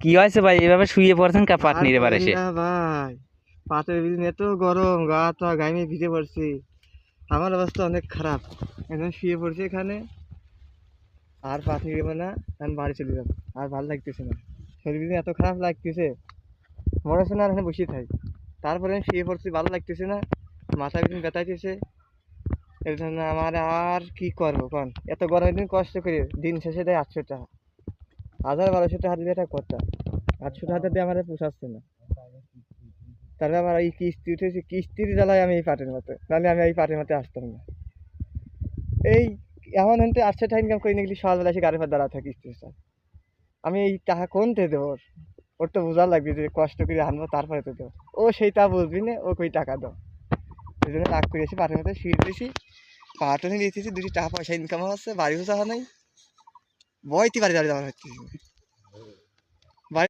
কি হয়েছে ভাই, এভাবে শুয়ে পড়ছেন কা পাট আর নিয়ে এবার বলেন এসে? না ভাই, পাটের দিন এত গরম, গা টা গায়ে ভিজে পড়ছি। আমার অবস্থা অনেক খারাপ। এখন শুয়ে পড়ছি এখানে, আর পাট নিবে না। আমি বাড়ি চলে যাবো, আর ভালো লাগতেছে না। শরীর দিন এত খারাপ লাগতেছে, মনে হচ্ছে না আর এখানে বসে থাকি। তারপরে আমি শুয়ে পড়ছি, ভালো লাগতেছে না, মাথা দিন ব্যথাইতেছে। এর জন্য আমার আর কি করবো কন, এত গরমের দিন কষ্ট করে দিন শেষে দেয় 800 টাকা। 1000-1200 টাকা দিলে একটা কথা, 800 টাকা দিয়ে আমার পোষাচ্ছে না। তাহলে আমার এই কিস্তি উঠেছে, কিস্তির জ্বালায় আমি এই পাটের মতো, নাহলে আমি এই পাটের মতো আসতাম না। এই এমন হতে 800 টাকা ইনকাম করে নিয়ে গেলে সকালবেলা এসে গাড়ির পর দাঁড়া থাকি কিস্তির স্যার। আমি এই টাকা কোনতে দেবো ওর? ওর তো বোঝা লাগবে যে কষ্ট করে আনবো তারপরে তো দেবো। ও সেইটা বুঝবি না, ও কই টাকা দাও। এই জন্য রাগ করে এসে পাটের মতো শুয়ে দিয়েছি। পাটও নিয়ে দিয়েছি, দুটি টাকা পয়সা ইনকাম হচ্ছে, বাড়িও যাওয়া নাই, বইতে বাড়ি যাওয়া হচ্ছে।